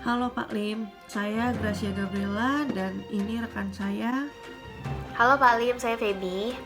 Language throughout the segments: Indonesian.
Halo Pak Lim, saya Gracia Gabriela dan ini rekan saya. Halo Pak Lim, saya Feby.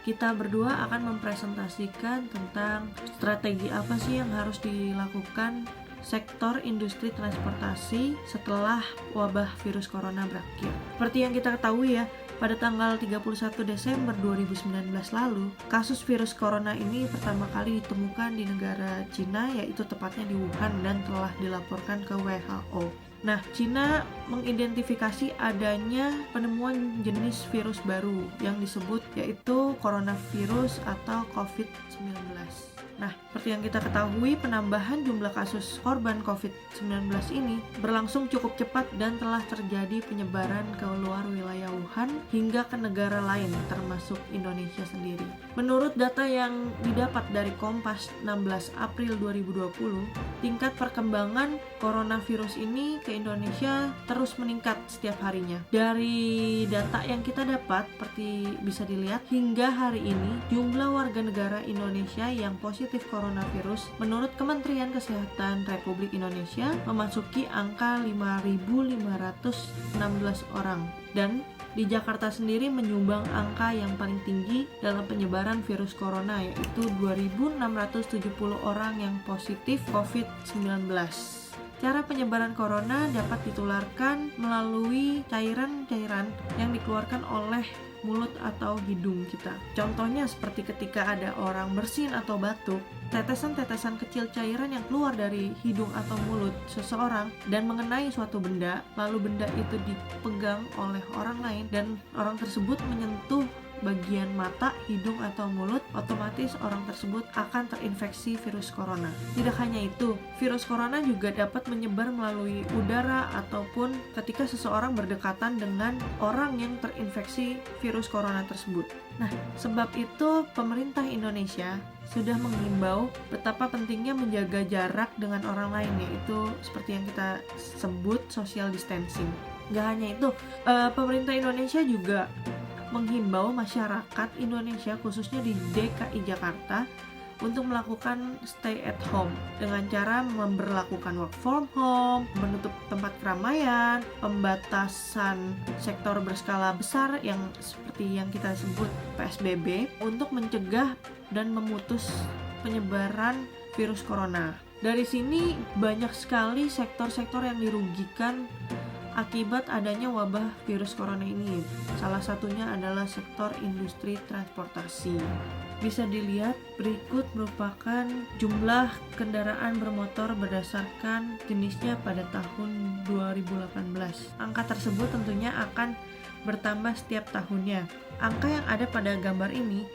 Kita berdua akan mempresentasikan tentang strategi apa sih yang harus dilakukan sektor industri transportasi setelah wabah virus corona berakhir. Seperti yang kita ketahui ya, pada tanggal 31 Desember 2019 lalu, kasus virus corona ini pertama kali ditemukan di negara Cina, yaitu tepatnya di Wuhan, dan telah dilaporkan ke WHO. Nah, Cina mengidentifikasi adanya penemuan jenis virus baru yang disebut yaitu coronavirus atau COVID-19. Nah, seperti yang kita ketahui, penambahan jumlah kasus korban COVID-19 ini berlangsung cukup cepat dan telah terjadi penyebaran ke luar wilayah Wuhan hingga ke negara lain termasuk Indonesia sendiri. Menurut data yang didapat dari Kompas 16 April 2020, tingkat perkembangan coronavirus ini ke Indonesia terus meningkat setiap harinya. Dari data yang kita dapat, seperti bisa dilihat, hingga hari ini jumlah warga negara Indonesia yang positif coronavirus menurut Kementerian Kesehatan Republik Indonesia memasuki angka 5.516 orang, dan di Jakarta sendiri menyumbang angka yang paling tinggi dalam penyebaran virus corona, yaitu 2.670 orang yang positif COVID-19. Cara penyebaran corona dapat ditularkan melalui cairan-cairan yang dikeluarkan oleh mulut atau hidung kita. Contohnya seperti ketika ada orang bersin atau batuk, tetesan-tetesan kecil cairan yang keluar dari hidung atau mulut seseorang dan mengenai suatu benda, lalu benda itu dipegang oleh orang lain dan orang tersebut menyentuh bagian mata, hidung, atau mulut, otomatis orang tersebut akan terinfeksi virus corona. Tidak hanya itu, virus corona juga dapat menyebar melalui udara ataupun ketika seseorang berdekatan dengan orang yang terinfeksi virus corona tersebut. Nah, sebab itu pemerintah Indonesia sudah menghimbau betapa pentingnya menjaga jarak dengan orang lain, yaitu seperti yang kita sebut social distancing. Gak hanya itu, pemerintah Indonesia juga menghimbau masyarakat Indonesia khususnya di DKI Jakarta untuk melakukan stay at home dengan cara memberlakukan work from home, menutup tempat keramaian, pembatasan sektor berskala besar yang seperti yang kita sebut PSBB untuk mencegah dan memutus penyebaran virus corona. Dari sini banyak sekali sektor-sektor yang dirugikan akibat adanya wabah virus corona ini. Salah satunya adalah sektor industri transportasi. Bisa dilihat berikut merupakan jumlah kendaraan bermotor berdasarkan jenisnya pada tahun 2018. Angka tersebut tentunya akan bertambah setiap tahunnya. Angka yang ada pada gambar ini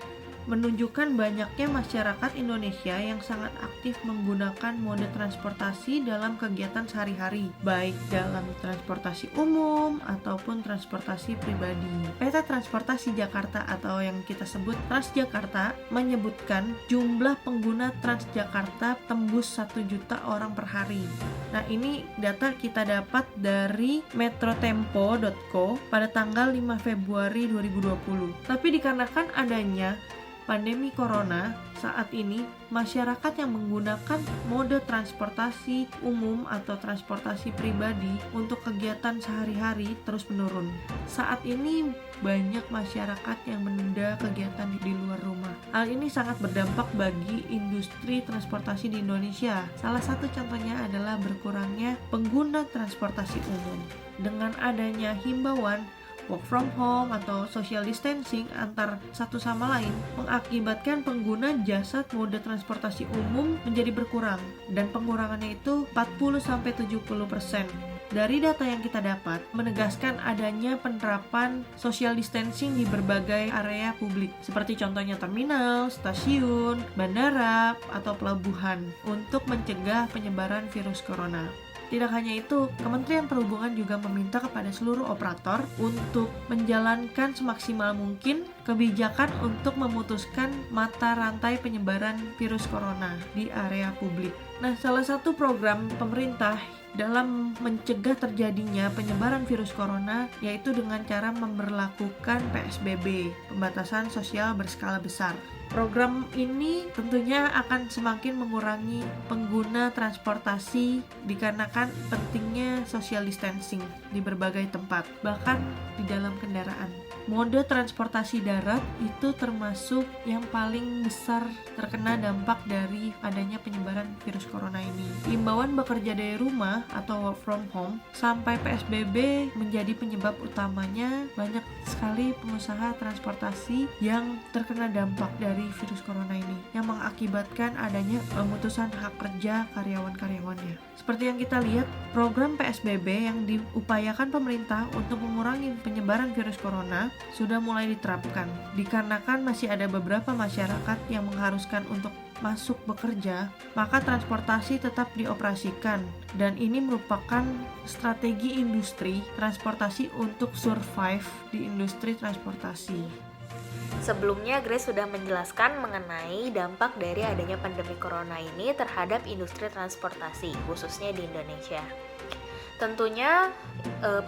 menunjukkan banyaknya masyarakat Indonesia yang sangat aktif menggunakan mode transportasi dalam kegiatan sehari-hari, baik dalam transportasi umum ataupun transportasi pribadi. Peta Transportasi Jakarta atau yang kita sebut Transjakarta menyebutkan jumlah pengguna Transjakarta tembus 1 juta orang per hari. Nah, ini data kita dapat dari metrotempo.co pada tanggal 5 Februari 2020. Tapi dikarenakan adanya pandemi corona, saat ini masyarakat yang menggunakan mode transportasi umum atau transportasi pribadi untuk kegiatan sehari-hari terus menurun. Saat ini banyak masyarakat yang menunda kegiatan di luar rumah. Hal ini sangat berdampak bagi industri transportasi di Indonesia. Salah satu contohnya adalah berkurangnya pengguna transportasi umum. Dengan adanya himbauan work from home atau social distancing antar satu sama lain mengakibatkan pengguna jasa mode transportasi umum menjadi berkurang, dan pengurangannya itu 40-70%. Dari data yang kita dapat menegaskan adanya penerapan social distancing di berbagai area publik seperti contohnya terminal, stasiun, bandara, atau pelabuhan untuk mencegah penyebaran virus corona. Tidak hanya itu, Kementerian Perhubungan juga meminta kepada seluruh operator untuk menjalankan semaksimal mungkin kebijakan untuk memutuskan mata rantai penyebaran virus corona di area publik. Nah, salah satu program pemerintah dalam mencegah terjadinya penyebaran virus corona yaitu dengan cara memberlakukan PSBB, pembatasan sosial berskala besar. Program ini tentunya akan semakin mengurangi pengguna transportasi dikarenakan pentingnya social distancing di berbagai tempat, bahkan di dalam kendaraan. Mode transportasi darat itu termasuk yang paling besar terkena dampak dari adanya penyebaran virus corona ini. Imbauan bekerja dari rumah atau work from home sampai PSBB menjadi penyebab utamanya banyak sekali pengusaha transportasi yang terkena dampak dari virus corona ini yang mengakibatkan adanya pemutusan hak kerja karyawan-karyawannya. Seperti yang kita lihat, program PSBB yang diupayakan pemerintah untuk mengurangi penyebaran virus corona sudah mulai diterapkan. Dikarenakan masih ada beberapa masyarakat yang mengharuskan untuk masuk bekerja, maka transportasi tetap dioperasikan dan ini merupakan strategi industri transportasi untuk survive di industri transportasi. Sebelumnya, Grace sudah menjelaskan mengenai dampak dari adanya pandemi corona ini terhadap industri transportasi, khususnya di Indonesia. Tentunya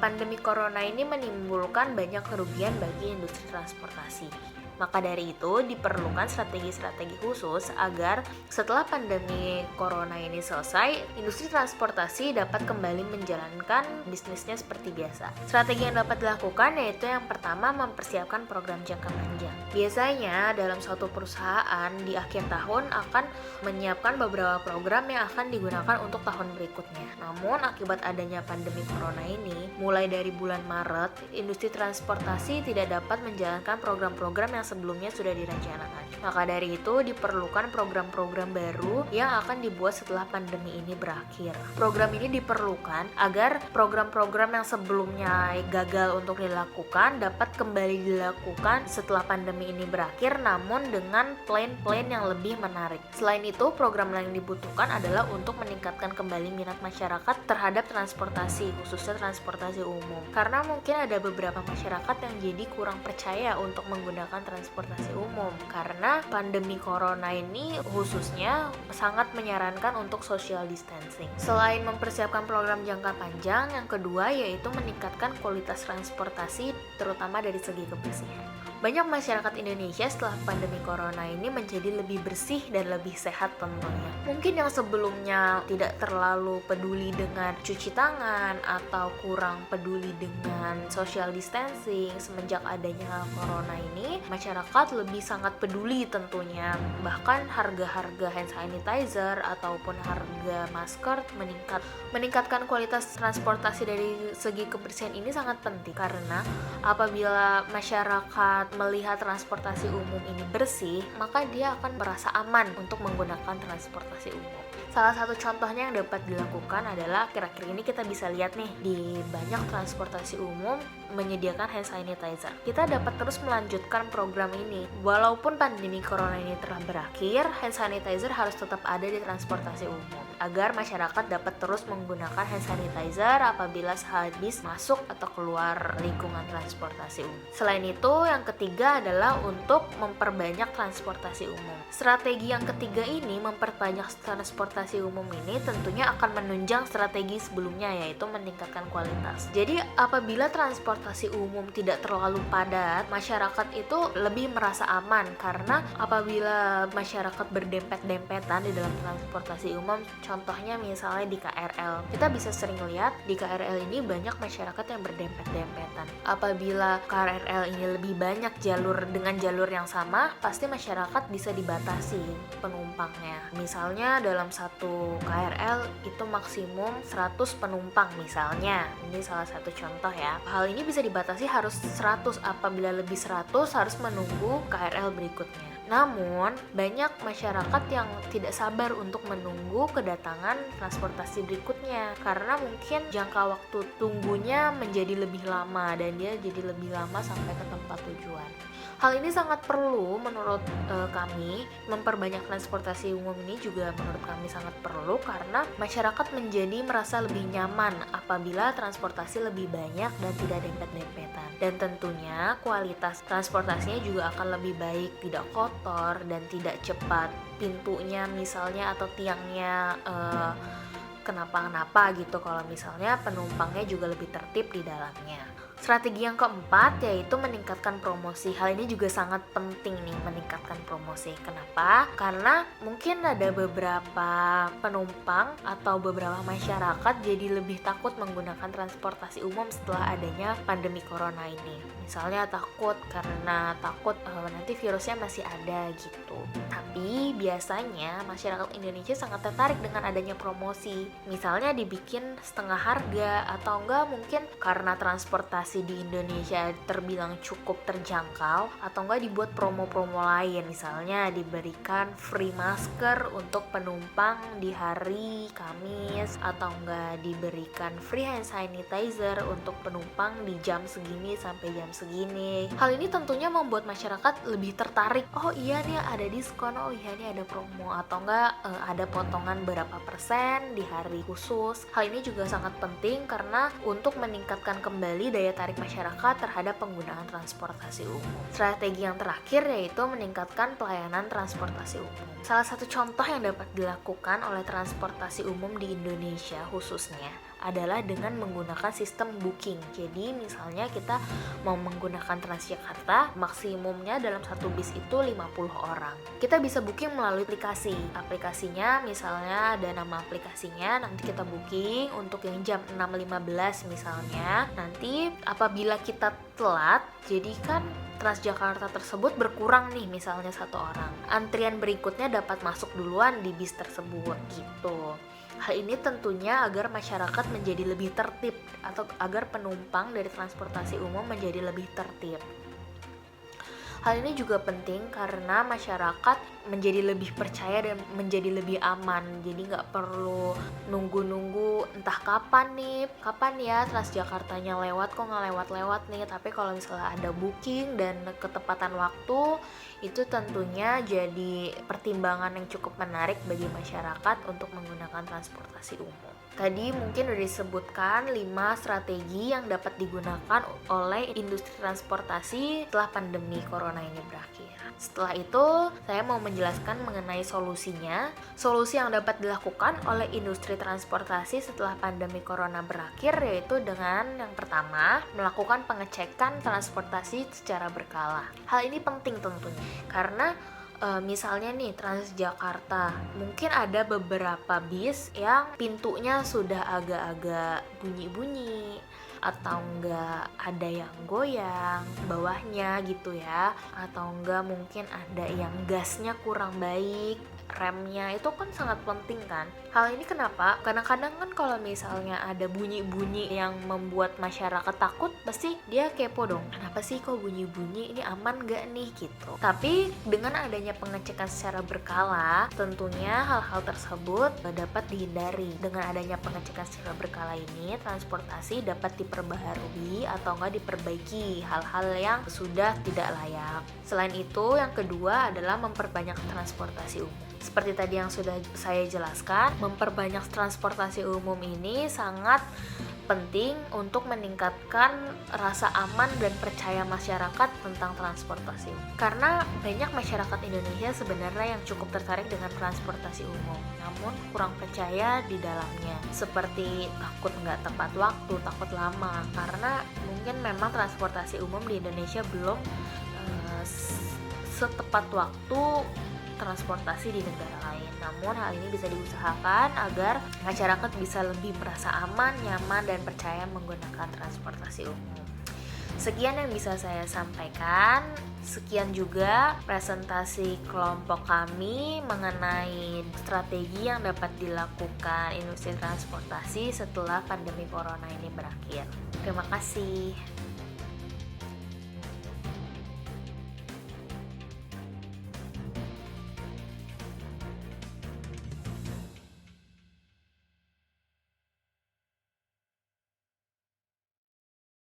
pandemi corona ini menimbulkan banyak kerugian bagi industri transportasi. Maka dari itu diperlukan strategi-strategi khusus agar setelah pandemi corona ini selesai, industri transportasi dapat kembali menjalankan bisnisnya seperti biasa. Strategi yang dapat dilakukan yaitu yang pertama, mempersiapkan program jangka panjang. Biasanya dalam suatu perusahaan di akhir tahun akan menyiapkan beberapa program yang akan digunakan untuk tahun berikutnya. Namun akibat adanya pandemi corona ini, mulai dari bulan Maret, industri transportasi tidak dapat menjalankan program-program yang sebelumnya sudah direncanakan. Maka dari itu diperlukan program-program baru yang akan dibuat setelah pandemi ini berakhir. Program ini diperlukan agar program-program yang sebelumnya gagal untuk dilakukan dapat kembali dilakukan setelah pandemi ini berakhir, namun dengan plan-plan yang lebih menarik. Selain itu, program lain yang dibutuhkan adalah untuk meningkatkan kembali minat masyarakat terhadap transportasi, khususnya transportasi umum. Karena mungkin ada beberapa masyarakat yang jadi kurang percaya untuk menggunakan transportasi umum karena pandemi corona ini khususnya sangat menyarankan untuk social distancing. Selain mempersiapkan program jangka panjang, yang kedua yaitu meningkatkan kualitas transportasi terutama dari segi kebersihan. Banyak masyarakat Indonesia setelah pandemi corona ini menjadi lebih bersih dan lebih sehat tentunya. Mungkin yang sebelumnya tidak terlalu peduli dengan cuci tangan atau kurang peduli dengan social distancing, semenjak adanya corona ini, masyarakat lebih sangat peduli tentunya. Bahkan harga-harga hand sanitizer ataupun harga masker meningkat. Meningkatkan kualitas transportasi dari segi kebersihan ini sangat penting karena apabila masyarakat melihat transportasi umum ini bersih, maka dia akan merasa aman untuk menggunakan transportasi umum. Salah satu contohnya yang dapat dilakukan adalah akhir-akhir ini kita bisa lihat nih di banyak transportasi umum menyediakan hand sanitizer. Kita dapat terus melanjutkan program ini. Walaupun pandemi corona ini telah berakhir, hand sanitizer harus tetap ada di transportasi umum agar masyarakat dapat terus menggunakan hand sanitizer apabila sehabis masuk atau keluar lingkungan transportasi umum. Selain itu, yang ketiga adalah untuk memperbanyak transportasi umum. Strategi yang ketiga ini, memperbanyak transportasi umum ini tentunya akan menunjang strategi sebelumnya, yaitu meningkatkan kualitas. Jadi apabila transportasi umum tidak terlalu padat, masyarakat itu lebih merasa aman karena apabila masyarakat berdempet-dempetan di dalam transportasi umum, contohnya misalnya di KRL, kita bisa sering lihat di KRL ini banyak masyarakat yang berdempet-dempetan. Apabila KRL ini lebih banyak jalur dengan jalur yang sama, pasti masyarakat bisa dibatasi penumpangnya. Misalnya dalam satu KRL itu maksimum 100 penumpang misalnya. Ini salah satu contoh ya. Hal ini bisa dibatasi harus 100, apabila lebih 100 harus menunggu KRL berikutnya. Namun, banyak masyarakat yang tidak sabar untuk menunggu kedatangan transportasi berikutnya karena mungkin jangka waktu tunggunya menjadi lebih lama dan dia jadi lebih lama sampai ke tempat tujuan. Hal ini sangat perlu menurut kami. Memperbanyak transportasi umum ini juga menurut kami sangat perlu karena masyarakat menjadi merasa lebih nyaman apabila transportasi lebih banyak dan tidak dempet-dempetan. Dan tentunya kualitas transportasinya juga akan lebih baik, tidak kotor dan tidak cepat. Pintunya misalnya atau tiangnya kenapa-kenapa gitu, kalau misalnya penumpangnya juga lebih tertib di dalamnya. Strategi yang keempat yaitu meningkatkan promosi. Hal ini juga sangat penting nih, meningkatkan promosi. Kenapa? Karena mungkin ada beberapa penumpang atau beberapa masyarakat jadi lebih takut menggunakan transportasi umum setelah adanya pandemi corona ini. Misalnya takut karena takut nanti virusnya masih ada gitu. Tapi biasanya masyarakat Indonesia sangat tertarik dengan adanya promosi. Misalnya dibikin setengah harga atau enggak mungkin karena transportasi di Indonesia terbilang cukup terjangkau, atau enggak dibuat promo-promo lain, misalnya diberikan free masker untuk penumpang di hari Kamis, atau enggak diberikan free hand sanitizer untuk penumpang di jam segini sampai jam segini. Hal ini tentunya membuat masyarakat lebih tertarik. Oh iya nih ada diskon, oh iya nih ada promo, atau enggak ada potongan berapa persen di hari khusus. Hal ini juga sangat penting karena untuk meningkatkan kembali daya tarik masyarakat terhadap penggunaan transportasi umum. Strategi yang terakhir yaitu meningkatkan pelayanan transportasi umum. Salah satu contoh yang dapat dilakukan oleh transportasi umum di Indonesia khususnya adalah dengan menggunakan sistem booking. Jadi misalnya kita mau menggunakan Transjakarta, maksimumnya dalam satu bis itu 50 orang. Kita bisa booking melalui aplikasi. Aplikasinya misalnya ada nama aplikasinya, nanti kita booking untuk yang jam 6.15 misalnya. Nanti apabila kita telat, jadi kan Transjakarta tersebut berkurang nih misalnya 1 orang. Antrian berikutnya dapat masuk duluan di bis tersebut gitu. Hal ini tentunya agar masyarakat menjadi lebih tertib atau agar penumpang dari transportasi umum menjadi lebih tertib. Hal ini juga penting karena masyarakat menjadi lebih percaya dan menjadi lebih aman. Jadi nggak perlu nunggu-nunggu entah kapan ya Transjakartanya lewat, kok nggak lewat-lewat nih. Tapi kalau misalnya ada booking dan ketepatan waktu, itu tentunya jadi pertimbangan yang cukup menarik bagi masyarakat untuk menggunakan transportasi umum. Tadi mungkin sudah disebutkan 5 strategi yang dapat digunakan oleh industri transportasi setelah pandemi corona ini berakhir. Setelah itu, saya mau menjelaskan mengenai solusinya. Solusi yang dapat dilakukan oleh industri transportasi setelah pandemi corona berakhir yaitu dengan yang pertama, melakukan pengecekan transportasi secara berkala. Hal ini penting tentunya karena misalnya nih Transjakarta, mungkin ada beberapa bis yang pintunya sudah agak-agak bunyi-bunyi atau enggak ada yang goyang bawahnya gitu ya, atau enggak mungkin ada yang gasnya kurang baik, remnya itu kan sangat penting kan. Hal ini kenapa? Kadang-kadang kan kalau misalnya ada bunyi-bunyi yang membuat masyarakat takut, pasti dia kepo dong, kenapa sih kok bunyi-bunyi, ini aman gak nih gitu. Tapi dengan adanya pengecekan secara berkala, tentunya hal-hal tersebut dapat dihindari. Dengan adanya pengecekan secara berkala ini, transportasi dapat diperbaharui atau enggak diperbaiki hal-hal yang sudah tidak layak. Selain itu, yang kedua adalah memperbanyak transportasi umum. Seperti tadi yang sudah saya jelaskan, memperbanyak transportasi umum ini sangat penting untuk meningkatkan rasa aman dan percaya masyarakat tentang transportasi umum. Karena banyak masyarakat Indonesia sebenarnya yang cukup tertarik dengan transportasi umum, namun kurang percaya di dalamnya. Seperti takut nggak tepat waktu, takut lama, karena mungkin memang transportasi umum di Indonesia belum setepat waktu transportasi di negara lain. Namun hal ini bisa diusahakan agar masyarakat bisa lebih merasa aman, nyaman, dan percaya menggunakan transportasi umum. Sekian yang bisa saya sampaikan. Sekian juga presentasi kelompok kami mengenai strategi yang dapat dilakukan industri transportasi setelah pandemi corona ini berakhir. Terima kasih.